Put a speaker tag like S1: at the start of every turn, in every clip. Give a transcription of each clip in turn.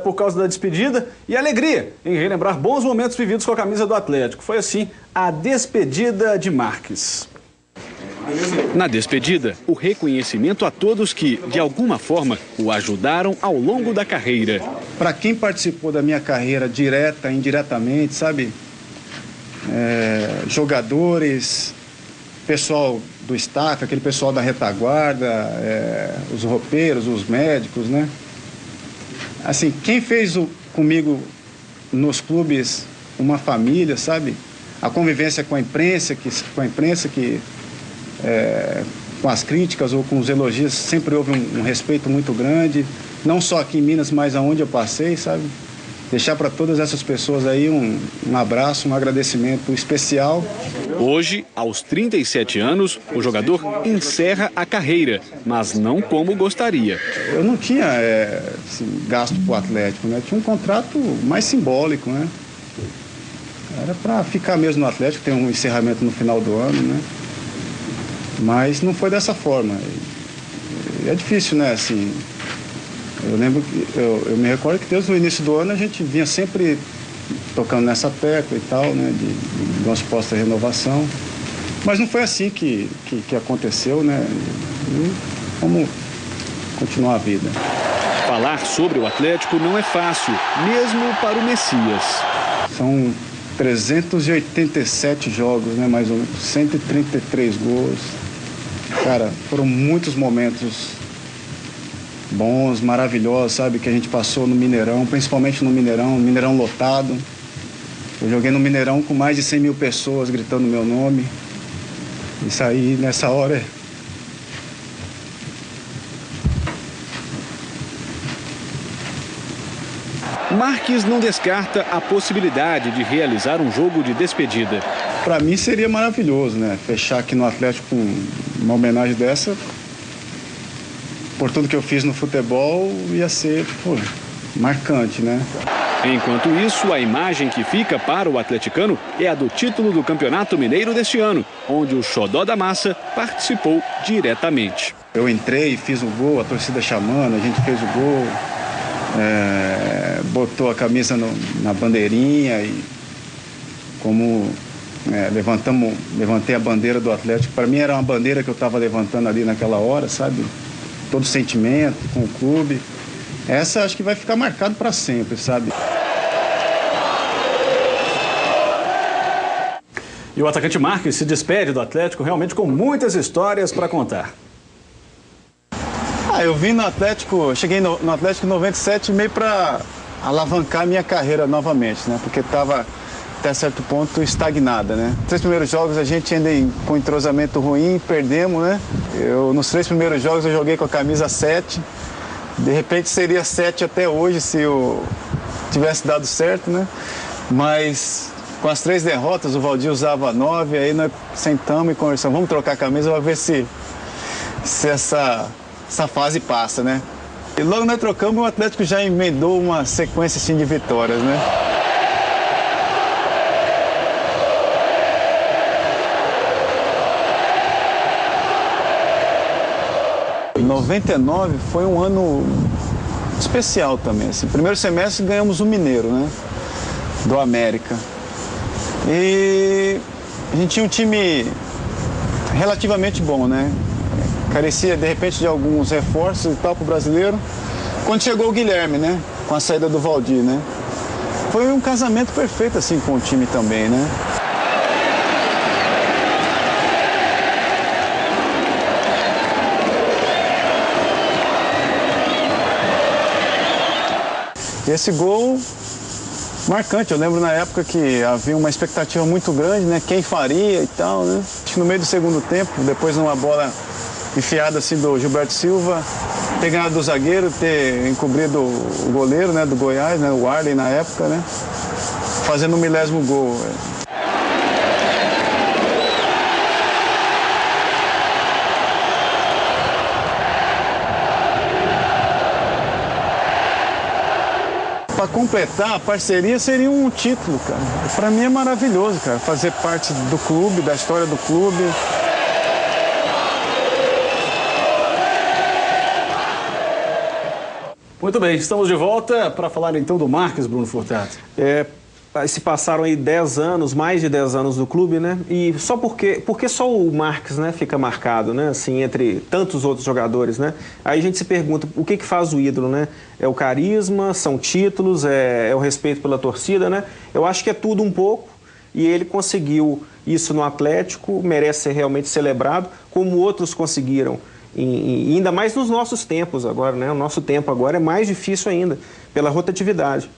S1: Por causa da despedida e alegria em relembrar bons momentos vividos com a camisa do Atlético. Foi assim a despedida de Marques.
S2: Na despedida, o reconhecimento a todos que, de alguma forma, o ajudaram ao longo da carreira.
S3: Para quem participou da minha carreira direta, indiretamente, sabe? Jogadores, pessoal do staff, aquele pessoal da retaguarda, os roupeiros, os médicos, né? Assim, quem fez comigo nos clubes uma família, sabe? A convivência com a imprensa, com as críticas ou com os elogios, sempre houve um respeito muito grande, não só aqui em Minas, mas aonde eu passei, sabe? Deixar para todas essas pessoas aí um abraço, um agradecimento especial.
S2: Hoje, aos 37 anos, o jogador encerra a carreira, mas não como gostaria.
S3: Eu não tinha gasto para o Atlético, né? Tinha um contrato mais simbólico, né? Era para ficar mesmo no Atlético, tem um encerramento no final do ano, né? Mas não foi dessa forma. É difícil, né? Assim, eu lembro que eu me recordo que desde o início do ano a gente vinha sempre tocando nessa tecla e tal, né? De uma suposta renovação. Mas não foi assim que aconteceu, né? E vamos continuar a vida.
S2: Falar sobre o Atlético não é fácil, mesmo para o Messias.
S3: São 387 jogos, né? Mais ou menos, 133 gols. Cara, foram muitos momentos bons, maravilhosos, sabe? Que a gente passou no Mineirão, principalmente no Mineirão lotado. Eu joguei no Mineirão com mais de 100 mil pessoas gritando meu nome. Isso aí, nessa hora...
S2: Marques não descarta a possibilidade de realizar um jogo de despedida.
S3: Para mim seria maravilhoso, né? Fechar aqui no Atlético com uma homenagem dessa. Por tudo que eu fiz no futebol, ia ser, marcante, né?
S2: Enquanto isso, a imagem que fica para o atleticano é a do título do Campeonato Mineiro deste ano, onde o Xodó da Massa participou diretamente.
S3: Eu entrei, fiz o gol, a torcida chamando, a gente fez o gol, botou a camisa na bandeirinha e como levantei a bandeira do Atlético. Para mim era uma bandeira que eu estava levantando ali naquela hora, sabe? Todo sentimento com o clube. Essa acho que vai ficar marcado para sempre, sabe?
S1: E o atacante Marques se despede do Atlético realmente com muitas histórias para contar.
S3: Eu vim no Atlético, cheguei no Atlético em 97 meio para alavancar minha carreira novamente, né? Porque estava até certo ponto estagnada, né? Nos 3 primeiros jogos a gente ainda com entrosamento ruim, perdemos, né? Nos 3 primeiros jogos eu joguei com a camisa 7. De repente seria 7 até hoje se eu tivesse dado certo, né? Mas com as 3 derrotas o Valdir usava 9, aí nós sentamos e conversamos, vamos trocar a camisa para ver se essa fase passa, né? E logo nós trocamos, o Atlético já emendou uma sequência assim, de vitórias, né? Em 99 foi um ano especial também. Assim. Primeiro semestre ganhamos o Mineiro, né? Do América. E a gente tinha um time relativamente bom, né? Carecia, de repente, de alguns reforços e tal para o brasileiro. Quando chegou o Guilherme, né? Com a saída do Valdir, né? Foi um casamento perfeito, assim, com o time também, né? E esse gol marcante, eu lembro na época que havia uma expectativa muito grande, né? Quem faria e tal, né? No meio do segundo tempo, depois numa bola enfiada assim do Gilberto Silva, ter ganhado do zagueiro, ter encobrido o goleiro, né, do Goiás, né, o Arley na época, né, fazendo o 1000º gol. Para completar, a parceria seria um título, cara. Para mim é maravilhoso, cara, fazer parte do clube, da história do clube.
S1: Muito bem, estamos de volta para falar então do Marques, Bruno Furtado.
S4: Se passaram aí 10 anos, mais de 10 anos do clube, né? E só porque só o Marques, né, fica marcado, né? Assim, entre tantos outros jogadores, né? Aí a gente se pergunta, o que faz o ídolo, né? É o carisma, são títulos, é o respeito pela torcida, né? Eu acho que é tudo um pouco, e ele conseguiu isso no Atlético, merece ser realmente celebrado, como outros conseguiram. E ainda mais nos nossos tempos agora, né? O nosso tempo agora é mais difícil ainda, pela rotatividade.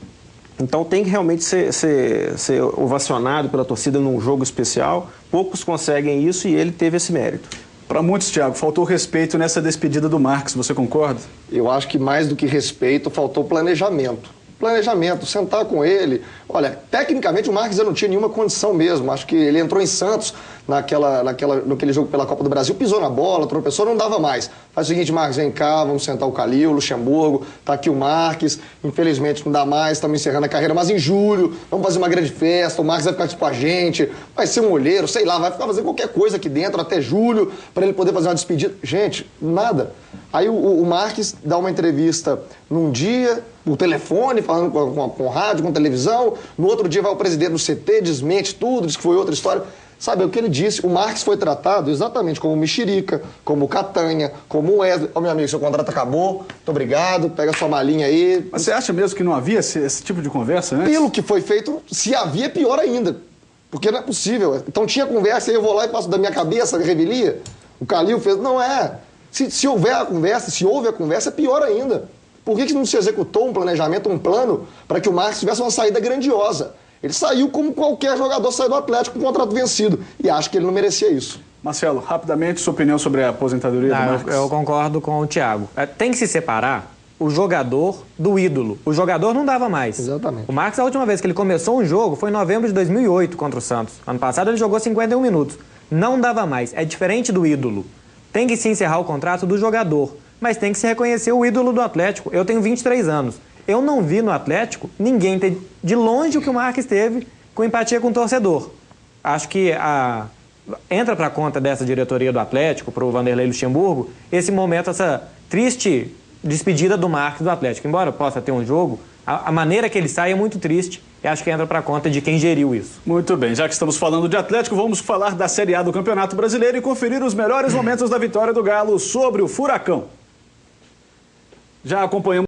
S4: Então tem que realmente ser ovacionado pela torcida num jogo especial. Poucos conseguem isso e ele teve esse mérito.
S1: Para muitos, Thiago, faltou respeito nessa despedida do Marques, você concorda?
S5: Eu acho que mais do que respeito, faltou planejamento. Planejamento, sentar com ele. Olha, tecnicamente o Marques não tinha nenhuma condição mesmo. Acho que ele entrou em Santos naquele jogo pela Copa do Brasil, pisou na bola, tropeçou, não dava mais. Faz o seguinte, Marques, vem cá, vamos sentar o Calil, o Luxemburgo, tá aqui o Marques, infelizmente não dá mais, estamos encerrando a carreira, mas em julho vamos fazer uma grande festa, o Marques vai ficar aqui com a gente, vai ser um olheiro, sei lá, vai ficar fazendo qualquer coisa aqui dentro até julho, para ele poder fazer uma despedida. Gente, nada. Aí o Marques dá uma entrevista num dia, no telefone, falando com rádio, com televisão, no outro dia vai o presidente do CT, desmente tudo, diz que foi outra história. Sabe, é o que ele disse, o Marques foi tratado exatamente como o Mexerica, como o Catanha, como o Wesley. Meu amigo, seu contrato acabou, muito obrigado, pega sua malinha aí.
S1: Mas você acha mesmo que não havia esse tipo de conversa antes?
S5: Pelo que foi feito, se havia, pior ainda. Porque não é possível. Então tinha conversa, aí eu vou lá e passo da minha cabeça, revelia. O Calil fez, não é. Se houver a conversa, se houve a conversa, é pior ainda. Por que não se executou um planejamento, um plano, para que o Marques tivesse uma saída grandiosa? Ele saiu como qualquer jogador sai do Atlético com contrato vencido. E acho que ele não merecia isso.
S1: Marcelo, rapidamente, sua opinião sobre a aposentadoria do Marques?
S6: Eu concordo com o Thiago. Tem que se separar o jogador do ídolo. O jogador não dava mais.
S5: Exatamente.
S6: O Marques, a última vez que ele começou um jogo foi em novembro de 2008 contra o Santos. Ano passado ele jogou 51 minutos. Não dava mais. É diferente do ídolo. Tem que se encerrar o contrato do jogador. Mas tem que se reconhecer o ídolo do Atlético. Eu tenho 23 anos. Eu não vi no Atlético ninguém ter de longe o que o Marques teve com empatia com o torcedor. Acho que entra para conta dessa diretoria do Atlético, para o Vanderlei Luxemburgo, esse momento, essa triste despedida do Marques do Atlético. Embora possa ter um jogo, a maneira que ele sai é muito triste e acho que entra para conta de quem geriu isso.
S1: Muito bem, já que estamos falando de Atlético, vamos falar da Série A do Campeonato Brasileiro e conferir os melhores momentos da vitória do Galo sobre o Furacão. Já acompanhamos